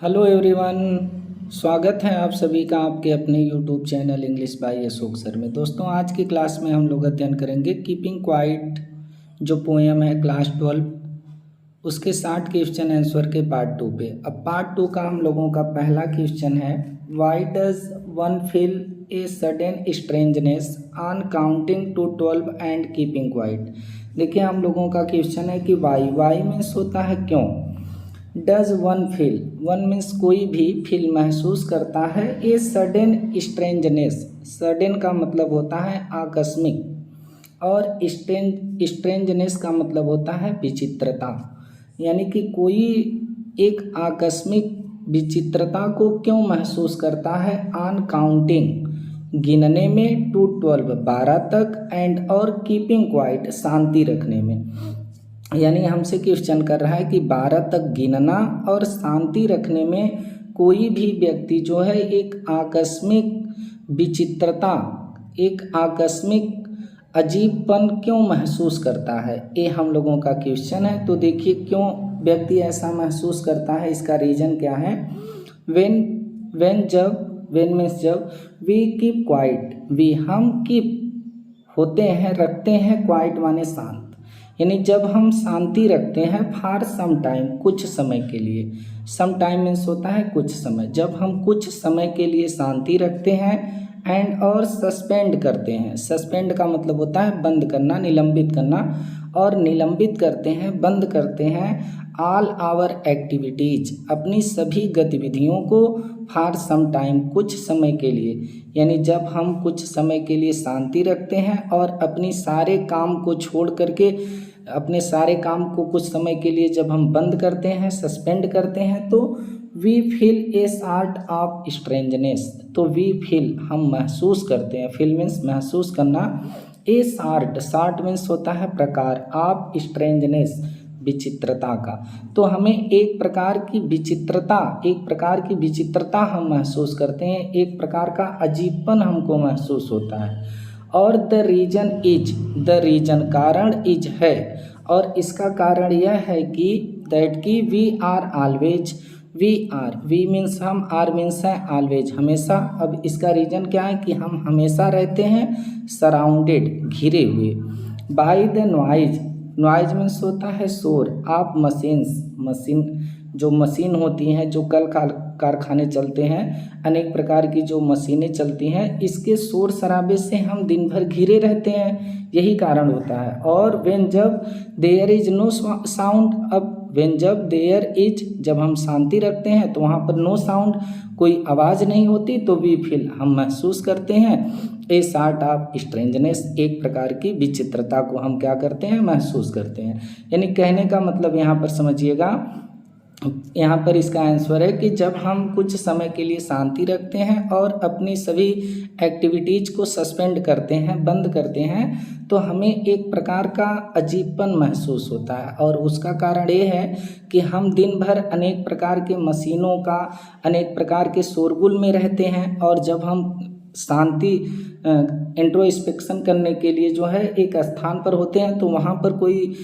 Hello everyone, स्वागत है आप सभी का आपके अपने YouTube channel English by Ashok sir में। दोस्तों, आज की क्लास में हम लोग अध्ययन करेंगे कीपिंग क्वाइट जो पोएम है क्लास 12 उसके 60 क्वेश्चन आंसर के पार्ट 2 पे। अब पार्ट 2 का हम लोगों का पहला क्वेश्चन है, why does one feel a sudden strangeness on counting to 12 and keeping quiet. देखिए, हम लोगों का क्वेश्चन है कि वाई मीन्स होता है क्यों। Does one feel, one means कोई भी, फील महसूस करता है, ए सडन स्ट्रेंजनेस, सडन का मतलब होता है आकस्मिक, और स्ट्रेंजनेस का मतलब होता है विचित्रता। यानी कि कोई एक आकस्मिक विचित्रता को क्यों महसूस करता है, ऑन काउंटिंग, गिनने में, टू 12 तक, एंड और कीपिंग क्वाइट, शांति रखने में। यानी हमसे क्वेश्चन कर रहा है कि 12 तक गिनना और शांति रखने में कोई भी व्यक्ति जो है एक आकस्मिक विचित्रता, एक आकस्मिक अजीबपन क्यों महसूस करता है, ये हम लोगों का क्वेश्चन है। तो देखिए, क्यों व्यक्ति ऐसा महसूस करता है, इसका रीज़न क्या है। वेन मीन्स जब, वी कीप क्वाइट, वी हम कीप होते हैं, रखते हैं, क्वाइट माने शांत, यानी जब हम शांति रखते हैं, फॉर सम टाइम, कुछ समय के लिए। सम टाइम मीन्स होता है कुछ समय, जब हम कुछ समय के लिए शांति रखते हैं, एंड और सस्पेंड करते हैं, सस्पेंड का मतलब होता है बंद करना, निलंबित करना, और निलंबित करते हैं, बंद करते हैं, ऑल आवर एक्टिविटीज, अपनी सभी गतिविधियों को, फॉर सम टाइम, कुछ समय के लिए। यानी जब हम कुछ समय के लिए शांति रखते हैं और अपनी सारे काम को छोड़ करके, अपने सारे काम को कुछ समय के लिए जब हम बंद करते हैं, सस्पेंड करते हैं, तो we feel a sort of strangeness. तो वी फील, हम महसूस करते हैं, फील मीन्स महसूस करना, ए सॉर्ट मीन्स होता है प्रकार, ऑफ स्ट्रेंजनेस, विचित्रता का। तो हमें एक प्रकार की विचित्रता हम महसूस करते हैं, एक प्रकार का अजीबपन हमको महसूस होता है। और द रीजन कारण इज है, और इसका कारण यह है कि दैट की वी मीन्स हम, आर मीन्स है ऑलवेज, हमेशा। अब इसका रीजन क्या है कि हम हमेशा रहते हैं सराउंडेड, घिरे हुए, बाय द नॉइज मीन्स होता है शोर, ऑफ मशीन, जो मशीन होती हैं, जो कल कारखाने चलते हैं, अनेक प्रकार की जो मशीनें चलती हैं, इसके शोर शराबे से हम दिन भर घिरे रहते हैं, यही कारण होता है। और व्हेन जब देयर इज नो साउंड, अब व्हेन जब देयर इज, जब हम शांति रखते हैं तो वहाँ पर नो साउंड, कोई आवाज़ नहीं होती, तो वी फील, हम महसूस करते हैं, ए सॉर्ट ऑफ स्ट्रेंजनेस, एक प्रकार की विचित्रता को हम क्या करते हैं, महसूस करते हैं। यानी कहने का मतलब यहाँ पर समझिएगा, यहाँ पर इसका आंसर है कि जब हम कुछ समय के लिए शांति रखते हैं और अपनी सभी एक्टिविटीज़ को सस्पेंड करते हैं, बंद करते हैं, तो हमें एक प्रकार का अजीबपन महसूस होता है। और उसका कारण ये है कि हम दिन भर अनेक प्रकार के मशीनों का, अनेक प्रकार के शोरगुल में रहते हैं, और जब हम शांति इंट्रोस्पेक्शन करने के लिए जो है एक स्थान पर होते हैं, तो वहाँ पर कोई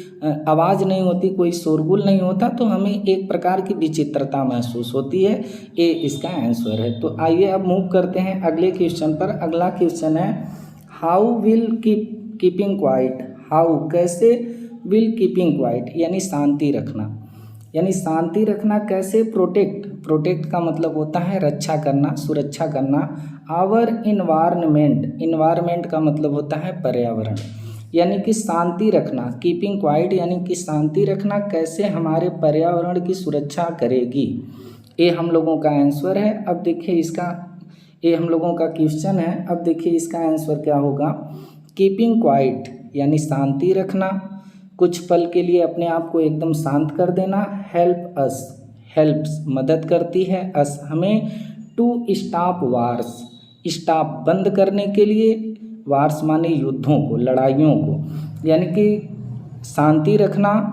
आवाज़ नहीं होती, कोई शोरगुल नहीं होता, तो हमें एक प्रकार की विचित्रता महसूस होती है। ये इसका आंसर है। तो आइए अब मूव करते हैं अगले क्वेश्चन पर। अगला क्वेश्चन है, how will keeping quiet, how कैसे, विल कीपिंग क्वाइट यानी शांति रखना, यानी शांति रखना कैसे, प्रोटेक्ट का मतलब होता है रक्षा करना, सुरक्षा करना, आवर इन्वायरमेंट का मतलब होता है पर्यावरण। यानी कि शांति रखना, कीपिंग क्वाइट यानी कि शांति रखना कैसे हमारे पर्यावरण की सुरक्षा करेगी, ये हम लोगों का आंसर है। अब देखिए इसका, ये हम लोगों का क्वेश्चन है। अब देखिए इसका आंसर क्या होगा। कीपिंग क्वाइट यानी शांति रखना, कुछ पल के लिए अपने आप को एकदम शांत कर देना, हेल्प्स मदद करती है, अस हमें, टू स्टॉप वार्स, स्टॉप बंद करने के लिए, वार्स माने युद्धों को, लड़ाइयों को। यानी कि शांति रखना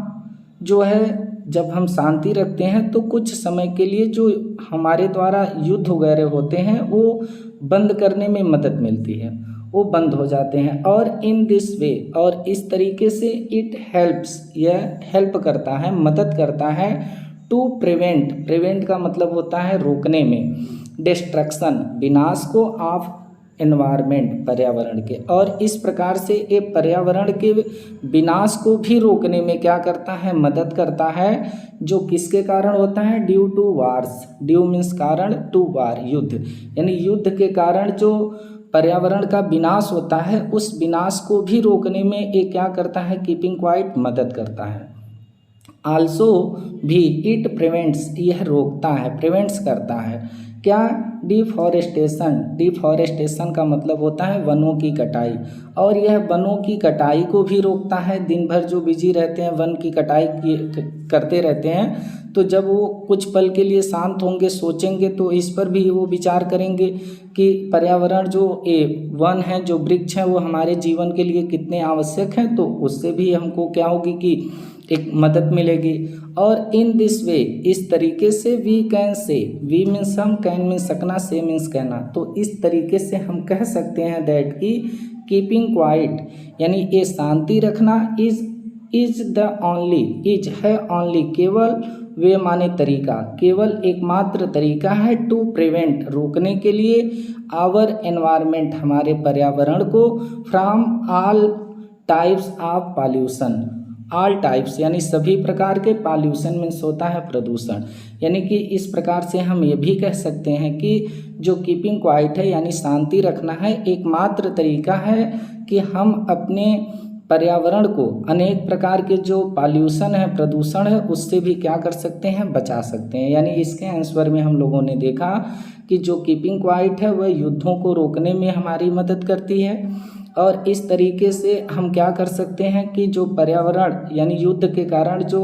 जो है, जब हम शांति रखते हैं तो कुछ समय के लिए जो हमारे द्वारा युद्ध वगैरह होते हैं वो बंद करने में मदद मिलती है, वो बंद हो जाते हैं। और इन दिस वे, और इस तरीके से, इट हेल्प्स, यह हेल्प करता है, मदद करता है, टू प्रिवेंट का मतलब होता है रोकने में, डिस्ट्रक्शन विनाश को ऑफ एनवायरमेंट पर्यावरण के, और इस प्रकार से ये पर्यावरण के विनाश को भी रोकने में क्या करता है, मदद करता है, जो किसके कारण होता है, due to wars, due means कारण, टू वार युद्ध, यानी युद्ध के कारण जो पर्यावरण का विनाश होता है उस विनाश को भी रोकने में ये क्या करता है, कीपिंग क्वाइट मदद करता है। आल्सो भी इट प्रिवेंट्स, यह रोकता है, प्रिवेंट्स करता है क्या, डिफॉरेस्टेशन का मतलब होता है वनों की कटाई, और यह वनों की कटाई को भी रोकता है। दिन भर जो बिजी रहते हैं वन की कटाई करते रहते हैं, तो जब वो कुछ पल के लिए शांत होंगे, सोचेंगे, तो इस पर भी वो विचार करेंगे कि पर्यावरण जो वन है, जो वृक्ष हैं, वो हमारे जीवन के लिए कितने आवश्यक हैं, तो उससे भी हमको क्या होगी कि एक मदद मिलेगी। और इन दिस वे, इस तरीके से we can say, we means हम, कैन मीन्स सकना, से मीन्स कहना, तो इस तरीके से हम कह सकते हैं दैट की कीपिंग क्वाइट यानी ये शांति रखना इज द ओनली, इज है ओनली केवल, वे माने तरीका, केवल एकमात्र तरीका है, टू प्रिवेंट रोकने के लिए, आवर एनवायरमेंट हमारे पर्यावरण को, from all types of pollution, all types यानी सभी प्रकार के, पॉल्यूशन मीन्स होता है प्रदूषण, यानी कि इस प्रकार से हम ये भी कह सकते हैं कि जो कीपिंग क्वाइट है यानी शांति रखना है, एकमात्र तरीका है कि हम अपने पर्यावरण को अनेक प्रकार के जो पॉल्यूशन है, प्रदूषण है, उससे भी क्या कर सकते हैं, बचा सकते हैं। यानी इसके आंसर में हम लोगों ने देखा कि जो कीपिंग क्वाइट है वह युद्धों को रोकने में हमारी मदद करती है, और इस तरीके से हम क्या कर सकते हैं कि जो पर्यावरण यानी युद्ध के कारण जो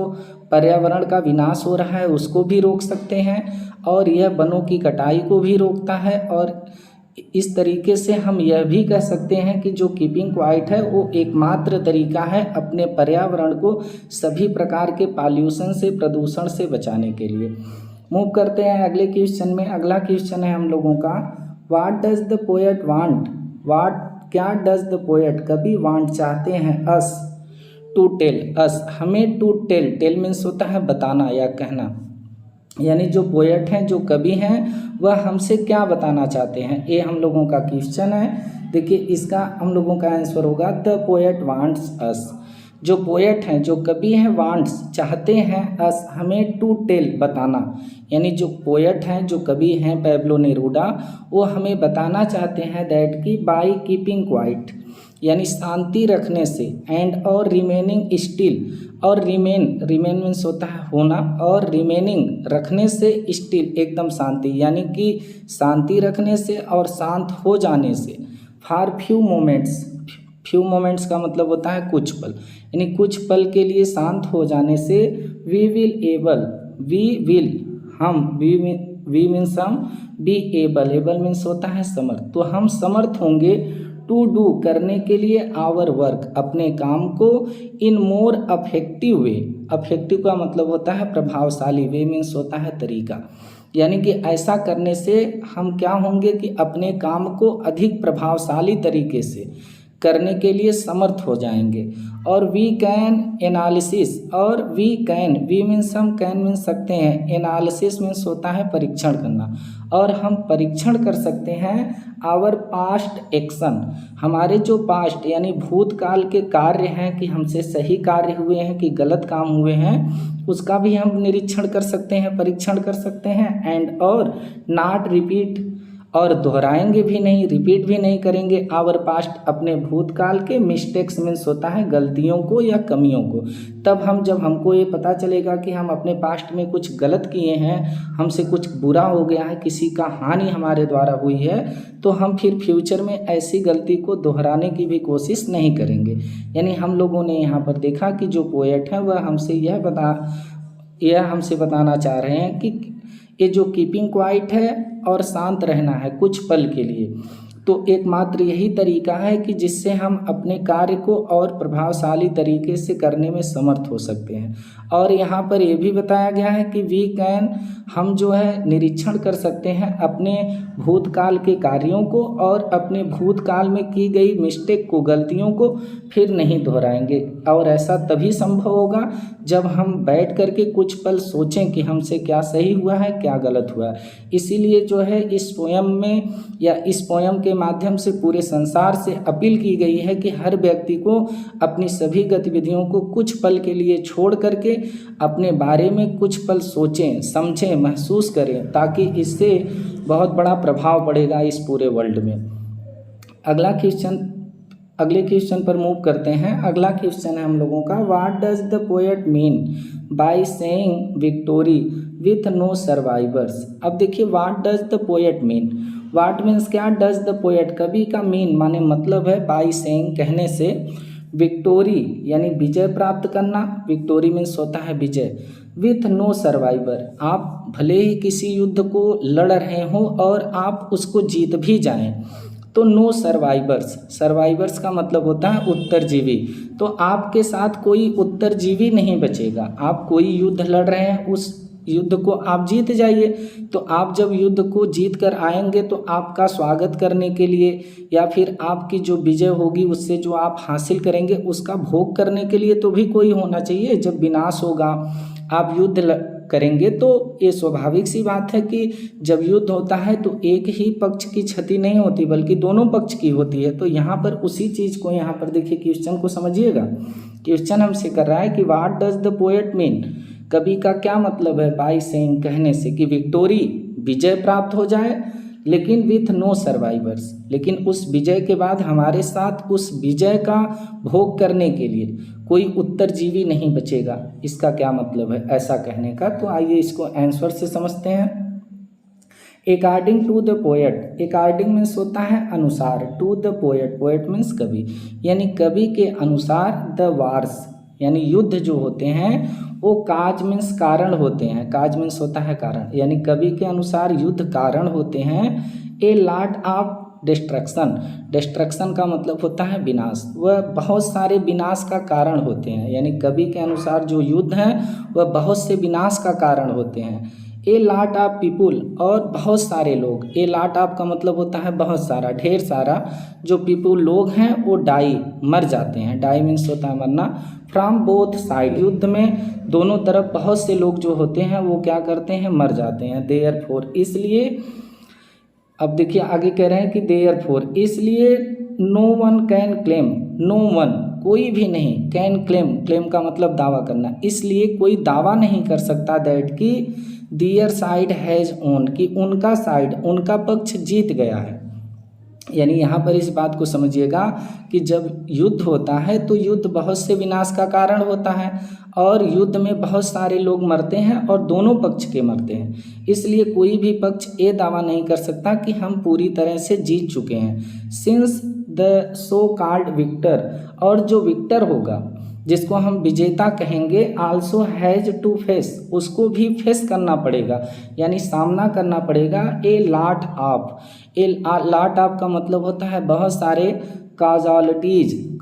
पर्यावरण का विनाश हो रहा है उसको भी रोक सकते हैं, और यह वनों की कटाई को भी रोकता है। और इस तरीके से हम यह भी कह सकते हैं कि जो कीपिंग क्वाइट है वो एकमात्र तरीका है अपने पर्यावरण को सभी प्रकार के पॉल्यूशन से, प्रदूषण से बचाने के लिए। मूव करते हैं अगले क्वेश्चन में। अगला क्वेश्चन है हम लोगों का, what does the poet want, what क्या डज द पोएट कवि वांट चाहते हैं, अस टू टेल, अस हमें, टू टेल, टेल मीन्स होता है बताना या कहना, यानी जो पोएट हैं, जो कवि हैं, वह हमसे क्या बताना चाहते हैं, ये हम लोगों का क्वेश्चन है। देखिए इसका हम लोगों का आंसर होगा द पोएट वांट्स अस, जो पोएट हैं, जो कवि हैं, वांट्स चाहते हैं, अस हमें, टू टेल बताना, यानी जो पोएट हैं, जो कवि हैं पैब्लो नेरूदा, वो हमें बताना चाहते हैं दैट की बाय कीपिंग क्वाइट यानी शांति रखने से, एंड और रिमेनिंग स्टिल, और रिमेन मीन्स होता है होना, और रिमेनिंग रखने से, स्टिल एकदम शांति, यानी कि शांति रखने से और शांत हो जाने से, for few moments, few moments का मतलब होता है कुछ पल, यानी कुछ पल के लिए शांत हो जाने से, we will able, we will हम, वी मीन्स हम, बी एबल, एबल मीन्स होता है समर्थ, तो हम समर्थ होंगे, टू डू करने के लिए, आवर वर्क अपने काम को, इन मोर अफेक्टिव वे, अफेक्टिव का मतलब होता है प्रभावशाली, वे मीन्स होता है तरीका, यानी कि ऐसा करने से हम क्या होंगे कि अपने काम को अधिक प्रभावशाली तरीके से करने के लिए समर्थ हो जाएंगे। और वी कैन एनालिसिस, और वी कैन, वी मीन्स हम, कैन मीन्स सकते हैं, एनालिसिस मीन्स होता है परीक्षण करना, और हम परीक्षण कर सकते हैं आवर पास्ट एक्शन, हमारे जो पास्ट यानी भूतकाल के कार्य हैं कि हमसे सही कार्य हुए हैं कि गलत काम हुए हैं, उसका भी हम निरीक्षण कर सकते हैं, परीक्षण कर सकते हैं। एंड और नॉट रिपीट, और दोहराएंगे भी नहीं, रिपीट भी नहीं करेंगे आवर पास्ट अपने भूतकाल के, मिस्टेक्स मीन्स होता है गलतियों को या कमियों को। तब हम, जब हमको ये पता चलेगा कि हम अपने पास्ट में कुछ गलत किए हैं, हमसे कुछ बुरा हो गया है, किसी का हानि हमारे द्वारा हुई है, तो हम फिर फ्यूचर में ऐसी गलती को दोहराने की भी कोशिश नहीं करेंगे। यानी हम लोगों ने यहाँ पर देखा कि जो पोएट है वह हमसे यह हमसे बताना चाह रहे हैं कि ये जो कीपिंग क्वाइट है और शांत रहना है कुछ पल के लिए, तो एकमात्र यही तरीका है कि जिससे हम अपने कार्य को और प्रभावशाली तरीके से करने में समर्थ हो सकते हैं। और यहाँ पर ये भी बताया गया है कि वी कैन, हम जो है निरीक्षण कर सकते हैं अपने भूतकाल के कार्यों को और अपने भूतकाल में की गई मिस्टेक को, गलतियों को फिर नहीं दोहराएंगे। और ऐसा तभी संभव होगा जब हम बैठ कर के कुछ पल सोचें कि हमसे क्या सही हुआ है, क्या गलत हुआ है। इसीलिए जो है इस पोयम में या इस पोयम के माध्यम से पूरे संसार से अपील की गई है कि हर व्यक्ति को अपनी सभी गतिविधियों को कुछ पल के लिए छोड़ करके अपने बारे में कुछ पल सोचें, समझें, महसूस करें, ताकि इससे बहुत बड़ा प्रभाव पड़ेगा इस पूरे वर्ल्ड में। अगले क्वेश्चन पर मूव करते हैं। अगला क्वेश्चन है हम लोगों का, what does the poet mean by saying victory with no survivors. अब देखिए, what does the poet mean, what means क्या, डज द पोएट कवि का मीन माने मतलब है बाय सेइंग कहने से, विक्टोरी यानी विजय प्राप्त करना, विक्टोरी मीन्स होता है विजय, विथ नो सर्वाइवर, आप भले ही किसी युद्ध को लड़ रहे हो और आप उसको जीत भी जाएं तो नो सर्वाइवर्स, सर्वाइवर्स का मतलब होता है उत्तरजीवी, तो आपके साथ कोई उत्तरजीवी नहीं बचेगा। आप कोई युद्ध लड़ रहे हैं, उस युद्ध को आप जीत जाइए, तो आप जब युद्ध को जीत कर आएंगे तो आपका स्वागत करने के लिए या फिर आपकी जो विजय होगी उससे जो आप हासिल करेंगे उसका भोग करने के लिए तो भी कोई होना चाहिए। जब विनाश होगा, आप युद्ध करेंगे, तो ये स्वाभाविक सी बात है कि जब युद्ध होता है तो एक ही पक्ष की क्षति नहीं होती बल्कि दोनों पक्ष की होती है। तो यहाँ पर उसी चीज़ को, यहाँ पर देखिए क्वेश्चन को समझिएगा, क्वेश्चन हमसे कर रहा है कि what does the poet mean, कवि का क्या मतलब है बाय सेइंग कहने से कि विक्टोरी विजय प्राप्त हो जाए, लेकिन विथ नो सर्वाइवर्स, लेकिन उस विजय के बाद हमारे साथ उस विजय का भोग करने के लिए कोई उत्तरजीवी नहीं बचेगा। इसका क्या मतलब है ऐसा कहने का, तो आइए इसको आंसर से समझते हैं। According to the poet, according means होता है अनुसार, to the poet, poet means कवि, यानी कवि के अनुसार द वार्स यानी युद्ध जो होते हैं वो काज मीन्स कारण होते हैं, काज मीन्स होता है कारण, यानी कवि के अनुसार युद्ध कारण होते हैं। A lot of destruction, destruction का मतलब होता है विनाश, वह बहुत सारे विनाश का कारण होते हैं, यानी कवि के अनुसार जो युद्ध हैं वह बहुत से विनाश का कारण होते हैं। ए लॉट ऑफ पीपुल, और बहुत सारे लोग, ए लॉट ऑफ का मतलब होता है बहुत सारा, ढेर सारा, जो पीपुल लोग हैं वो डाई मर जाते हैं, डाई मीन्स होता है मरना, फ्रॉम बोथ साइड, युद्ध में दोनों तरफ बहुत से लोग जो होते हैं वो क्या करते हैं, मर जाते हैं। देयरफॉर, इसलिए, अब देखिए आगे कह रहे हैं कि देयरफॉर, इसलिए no one can claim, no one कोई भी नहीं, कैन क्लेम, क्लेम का मतलब दावा करना, इसलिए कोई दावा नहीं कर सकता दैट कि दियर साइड हैज़ ओन, कि उनका साइड, उनका पक्ष जीत गया है। यानी यहाँ पर इस बात को समझिएगा कि जब युद्ध होता है तो युद्ध बहुत से विनाश का कारण होता है और युद्ध में बहुत सारे लोग मरते हैं और दोनों पक्ष के मरते हैं, इसलिए कोई भी पक्ष ये दावा नहीं कर सकता कि हम पूरी तरह से जीत चुके हैं। Since the so called victor, और जो विक्टर होगा जिसको हम विजेता कहेंगे, आल्सो हैज़ टू फेस, उसको भी फेस करना पड़ेगा यानी सामना करना पड़ेगा a lot of, a lot of का मतलब होता है बहुत सारे, काजालिटीज,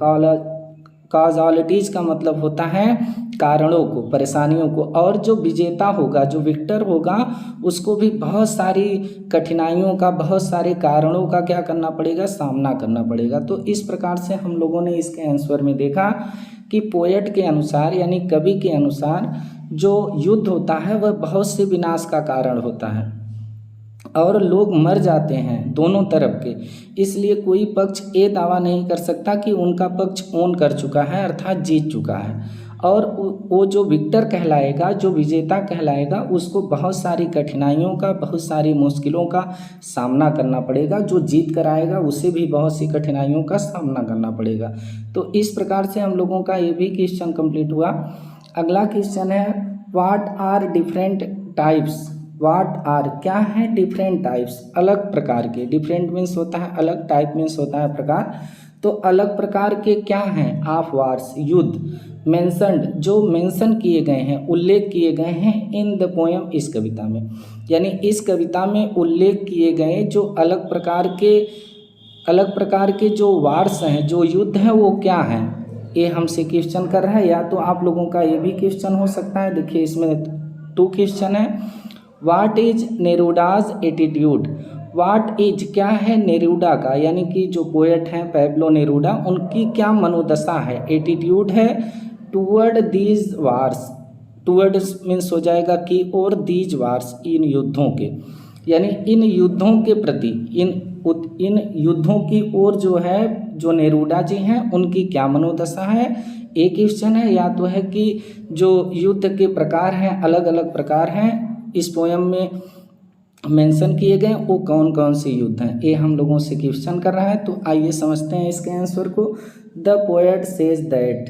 काजालिटीज का मतलब होता है कारणों को, परेशानियों को, और जो विजेता होगा, जो विक्टर होगा, उसको भी बहुत सारी कठिनाइयों का, बहुत सारे कारणों का क्या करना पड़ेगा, सामना करना पड़ेगा। तो इस प्रकार से हम लोगों ने इसके आंसर में देखा कि पोएट के अनुसार यानी कवि के अनुसार जो युद्ध होता है वह बहुत से विनाश का कारण होता है और लोग मर जाते हैं दोनों तरफ के, इसलिए कोई पक्ष ये दावा नहीं कर सकता कि उनका पक्ष ओन कर चुका है अर्थात जीत चुका है। और वो जो विक्टर कहलाएगा, जो विजेता कहलाएगा, उसको बहुत सारी कठिनाइयों का, बहुत सारी मुश्किलों का सामना करना पड़ेगा, जो जीत कर आएगा उसे भी बहुत सी कठिनाइयों का सामना करना पड़ेगा। तो इस प्रकार से हम लोगों का ये भी क्वेश्चन कंप्लीट हुआ। अगला क्वेश्चन है what are different types, what are क्या है डिफरेंट टाइप्स, अलग प्रकार के, डिफरेंट मीन्स होता है अलग, टाइप मीन्स होता है प्रकार, तो अलग प्रकार के क्या हैं ऑफ वार्स, युद्ध, मेंशनड जो मेंशन किए गए हैं, उल्लेख किए गए हैं इन द पोएम, इस कविता में, यानी इस कविता में उल्लेख किए गए जो अलग प्रकार के जो वार्स हैं, जो युद्ध हैं वो क्या हैं, ये हमसे क्वेश्चन कर रहा है, या तो आप लोगों का ये भी क्वेश्चन हो सकता है। देखिए इसमें 2 क्वेश्चन है। What is Neruda's attitude, what is क्या है नेरूडा का, यानी कि जो पोएट हैं पैब्लो नेरूडा, उनकी क्या मनोदशा है, एटीट्यूड है toward these wars, towards means हो जाएगा कि और दीज वार्स, इन युद्धों के, यानी इन युद्धों के प्रति, इन युद्धों की ओर जो है जो नेरूडा जी हैं उनकी क्या मनोदशा है। एक क्वेश्चन है, या तो है कि जो युद्ध के प्रकार हैं, अलग अलग प्रकार हैं इस पोयम में मेंशन किए गए, वो कौन कौन से युद्ध हैं, ये हम लोगों से क्वेश्चन कर रहा है। तो आइए समझते हैं इसके आंसर को। द पोएट सेज दैट,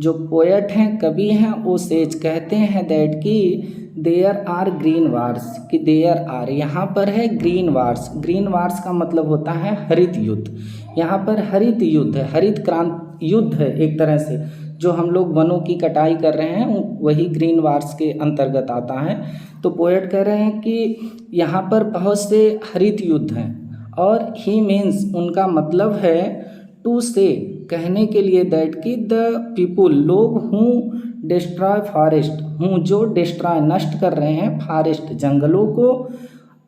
जो पोएट हैं कवि हैं वो सेज कहते हैं दैट कि देयर आर ग्रीन वार्स, कि देयर आर यहाँ पर है ग्रीन वार्स, ग्रीन वार्स का मतलब होता है हरित युद्ध, यहाँ पर हरित युद्ध है, हरित क्रांति युद्ध है एक तरह से, जो हम लोग वनों की कटाई कर रहे हैं वही ग्रीन वार्स के अंतर्गत आता है। तो पोएट कह रहे हैं कि यहाँ पर बहुत से हरित युद्ध हैं, और ही मीन्स उनका मतलब है टू से कहने के लिए दैट कि द पीपुल लोग हूँ डिस्ट्रॉय फॉरेस्ट, हूँ जो डिस्ट्रॉय नष्ट कर रहे हैं फॉरेस्ट जंगलों को,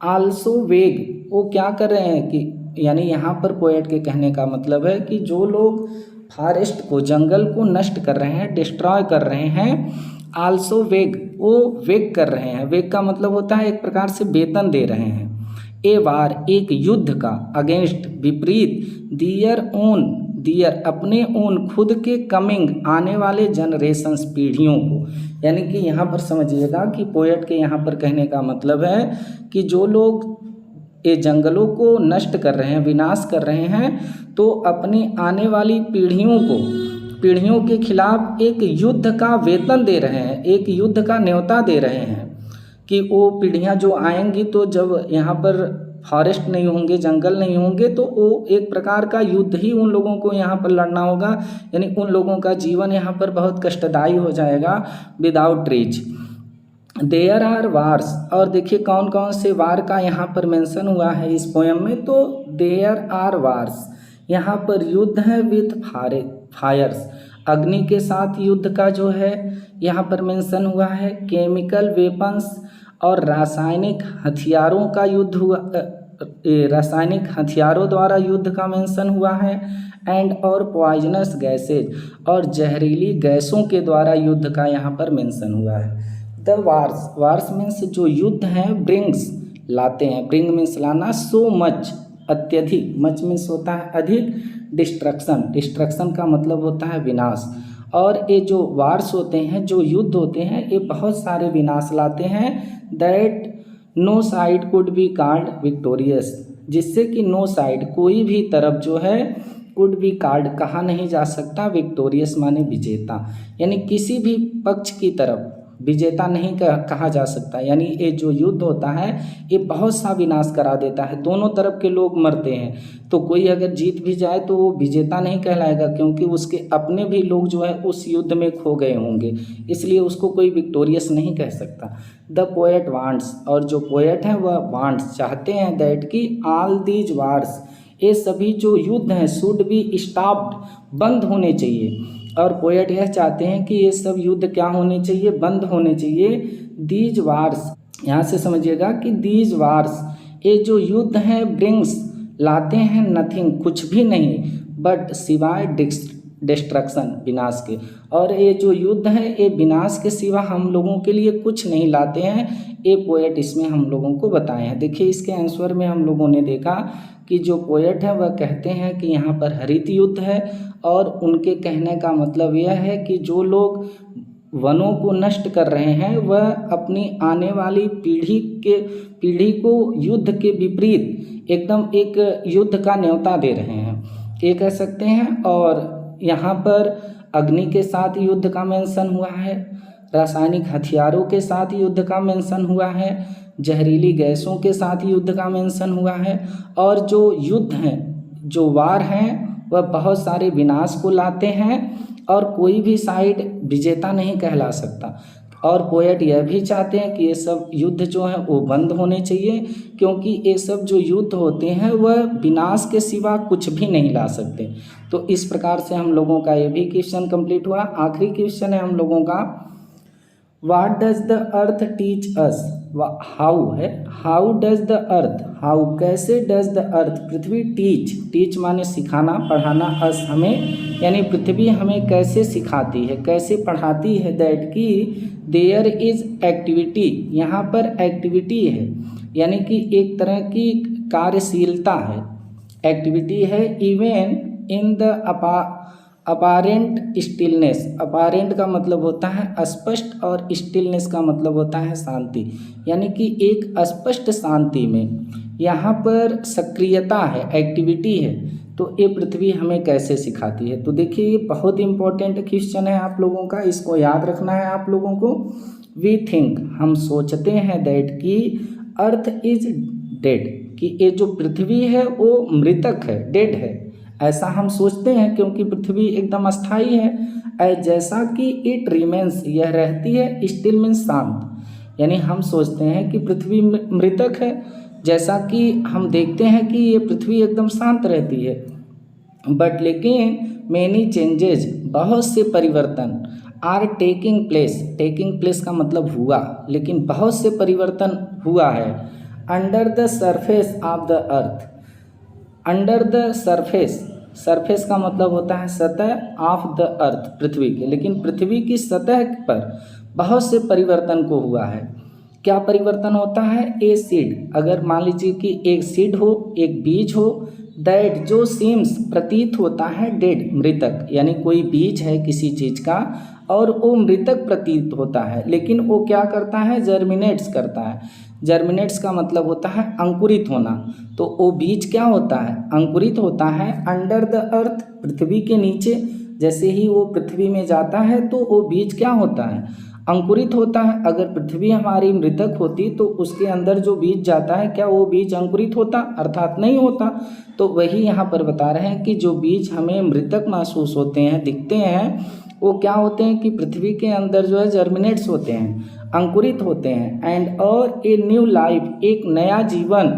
आल्सो वेग वो क्या कर रहे हैं कि, यानी यहाँ पर पोएट के कहने का मतलब है कि जो लोग फॉरेस्ट को जंगल को नष्ट कर रहे हैं, डिस्ट्रॉय कर रहे हैं, आल्सो वेग वो वेग कर रहे हैं, वेग का मतलब होता है एक प्रकार से वेतन दे रहे हैं, ए वार एक युद्ध का, अगेंस्ट विपरीत, दियर ओन दियर अपने ओन खुद के, कमिंग आने वाले जनरेशंस पीढ़ियों को, यानी कि यहाँ पर समझिएगा कि पोएट के यहाँ पर कहने का मतलब है कि जो लोग ये जंगलों को नष्ट कर रहे हैं, विनाश कर रहे हैं, तो अपनी आने वाली पीढ़ियों को, पीढ़ियों के खिलाफ एक युद्ध का वेतन दे रहे हैं, एक युद्ध का न्योता दे रहे हैं कि वो पीढ़ियाँ जो आएंगी तो जब यहाँ पर फॉरेस्ट नहीं होंगे, जंगल नहीं होंगे, तो वो एक प्रकार का युद्ध ही उन लोगों को यहाँ पर लड़ना होगा, यानी उन लोगों का जीवन यहाँ पर बहुत कष्टदायी हो जाएगा without trees. There are wars, और देखिए कौन कौन से वार का यहाँ पर मेंशन हुआ है इस पोएम में, तो देयर आर वार्स यहाँ पर युद्ध है विथ फायर्स, अग्नि के साथ युद्ध का जो है यहाँ पर मेंशन हुआ है, केमिकल वेपन्स और रासायनिक हथियारों का युद्ध हुआ, रासायनिक हथियारों द्वारा युद्ध का मेंशन हुआ है, एंड और पॉइजनस गैसेज और जहरीली गैसों के द्वारा युद्ध का यहाँ पर मेंशन हुआ है। द वार्स, वार्स मीन्स जो युद्ध हैं, ब्रिंग्स लाते हैं, ब्रिंग मीन्स लाना, सो मच अत्यधिक, मच मीन्स होता है अधिक, डिस्ट्रक्शन, डिस्ट्रक्शन का मतलब होता है विनाश, और ये जो वार्स होते हैं, जो युद्ध होते हैं, ये बहुत सारे विनाश लाते हैं, that no side could be called victorious, जिससे कि नो साइड कोई भी तरफ जो है कुड बी कॉल्ड कहा नहीं जा सकता, विक्टोरियस माने विजेता, यानी किसी भी पक्ष की तरफ विजेता नहीं कहा जा सकता, यानी ये जो युद्ध होता है ये बहुत सा विनाश करा देता है, दोनों तरफ के लोग मरते हैं, तो कोई अगर जीत भी जाए तो वो विजेता नहीं कहलाएगा, क्योंकि उसके अपने भी लोग जो है उस युद्ध में खो गए होंगे, इसलिए उसको कोई विक्टोरियस नहीं कह सकता। द पोएट वांट्स, और जो पोएट हैं वह वांट्स चाहते हैं दैट कि ऑल दीज वार्स, ये सभी जो युद्ध हैं, शुड बी स्टॉप्ड बंद होने चाहिए, और पोएट यह चाहते हैं कि ये सब युद्ध क्या होने चाहिए, बंद होने चाहिए। दीज वार्स, यहाँ से समझिएगा कि दीज वार्स, ये जो युद्ध हैं, ब्रिंग्स लाते हैं, नथिंग कुछ भी नहीं, बट सिवाय डिस्ट्रक्शन विनाश के, और ये जो युद्ध है ये विनाश के सिवा हम लोगों के लिए कुछ नहीं लाते हैं, ये पोएट इसमें हम लोगों को बताए हैं। देखिए इसके आंसर में हम लोगों ने देखा कि जो पोएट है वह कहते हैं कि यहाँ पर हरित युद्ध है, और उनके कहने का मतलब यह है कि जो लोग वनों को नष्ट कर रहे हैं वह अपनी आने वाली पीढ़ी को युद्ध के विपरीत एकदम एक युद्ध का न्योता दे रहे हैं, ये कह सकते हैं। और यहाँ पर अग्नि के साथ युद्ध का मेंशन हुआ है, रासायनिक हथियारों के साथ युद्ध का मेंशन हुआ है, जहरीली गैसों के साथ युद्ध का मेंशन हुआ है, और जो युद्ध हैं, जो वार हैं, वह बहुत सारे विनाश को लाते हैं, और कोई भी साइड विजेता नहीं कहला सकता। और पोएट यह भी चाहते हैं कि ये सब युद्ध जो हैं वो बंद होने चाहिए, क्योंकि ये सब जो युद्ध होते हैं वह विनाश के सिवा कुछ भी नहीं ला सकते। तो इस प्रकार से हम लोगों का ये भी क्वेश्चन कंप्लीट हुआ। आखिरी क्वेश्चन है हम लोगों का, What does the earth teach us? How है, how does the earth, how कैसे डज द अर्थ पृथ्वी टीच, टीच माने सिखाना पढ़ाना, अस हमें यानी पृथ्वी हमें कैसे सिखाती है कैसे पढ़ाती है, दैट की देयर इज एक्टिविटी, यहाँ पर एक्टिविटी है यानी कि एक तरह की कार्यशीलता है, एक्टिविटी है, even in the apparent stillness, apparent का मतलब होता है स्पष्ट और स्टिलनेस का मतलब होता है शांति, यानी कि एक स्पष्ट शांति में यहाँ पर सक्रियता है, एक्टिविटी है। तो ये पृथ्वी हमें कैसे सिखाती है। तो देखिए ये बहुत इंपॉर्टेंट क्वेश्चन है आप लोगों का, इसको याद रखना है आप लोगों को। वी थिंक, हम सोचते हैं, दैट की अर्थ इज डेड, कि ये जो पृथ्वी है वो मृतक है, डेड है, ऐसा हम सोचते हैं क्योंकि पृथ्वी एकदम अस्थाई है। जैसा कि इट रिमेन्स, यह रहती है, स्टिल मीन्स शांत, यानी हम सोचते हैं कि पृथ्वी मृतक है, जैसा कि हम देखते हैं कि ये पृथ्वी एकदम शांत रहती है। बट लेकिन मैनी चेंजेज, बहुत से परिवर्तन, are taking place, taking place का मतलब हुआ, लेकिन बहुत से परिवर्तन हुआ है under the surface of the earth, under the surface, surface का मतलब होता है सतह, ऑफ द अर्थ पृथ्वी के, लेकिन पृथ्वी की सतह पर बहुत से परिवर्तन को हुआ है। क्या परिवर्तन होता है, ए सीड, अगर मान लीजिए कि एक सीड हो, एक बीज हो, दैट जो सीम्स प्रतीत होता है, डेड मृतक, यानी कोई बीज है किसी चीज़ का और वो मृतक प्रतीत होता है, लेकिन वो क्या करता है, जर्मिनेट्स करता है। जर्मिनेट्स का मतलब होता है अंकुरित होना, तो वो बीज क्या होता है, अंकुरित होता है अंडर द अर्थ, पृथ्वी के नीचे। जैसे ही वो पृथ्वी में जाता है तो वो बीज क्या होता है, अंकुरित होता है। अगर पृथ्वी हमारी मृतक होती तो उसके अंदर जो बीज जाता है, क्या वो बीज अंकुरित होता, अर्थात नहीं होता। तो वही यहाँ पर बता रहे हैं कि जो बीज हमें मृतक महसूस होते हैं, दिखते हैं, वो क्या होते हैं कि पृथ्वी के अंदर जो है जर्मिनेट्स होते हैं, अंकुरित होते हैं। एंड और ए न्यू लाइफ, एक नया जीवन,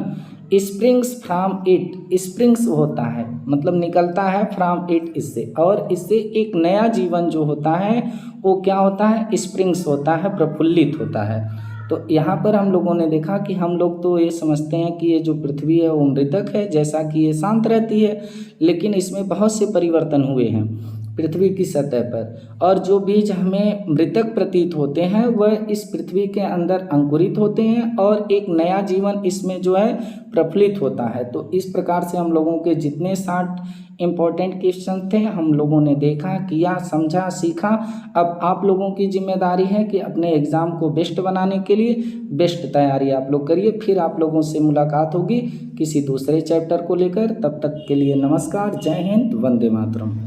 स्प्रिंग्स फ्रॉम इट, स्प्रिंग्स होता है मतलब निकलता है, फ्रॉम इट इससे, और इससे एक नया जीवन जो होता है वो क्या होता है, स्प्रिंग्स होता है, प्रफुल्लित होता है। तो यहाँ पर हम लोगों ने देखा कि हम लोग तो ये समझते हैं कि ये जो पृथ्वी है वो मृतक है, जैसा कि ये शांत रहती है, लेकिन इसमें बहुत से परिवर्तन हुए हैं पृथ्वी की सतह पर, और जो बीज हमें मृतक प्रतीत होते हैं वह इस पृथ्वी के अंदर अंकुरित होते हैं और एक नया जीवन इसमें जो है प्रफुल्लित होता है। तो इस प्रकार से हम लोगों के जितने 60 इम्पोर्टेंट क्वेश्चन थे हम लोगों ने देखा, किया, समझा, सीखा। अब आप लोगों की जिम्मेदारी है कि अपने एग्ज़ाम को बेस्ट बनाने के लिए बेस्ट तैयारी आप लोग करिए। फिर आप लोगों से मुलाकात होगी किसी दूसरे चैप्टर को लेकर। तब तक के लिए नमस्कार, जय हिंद, वंदे मातरम।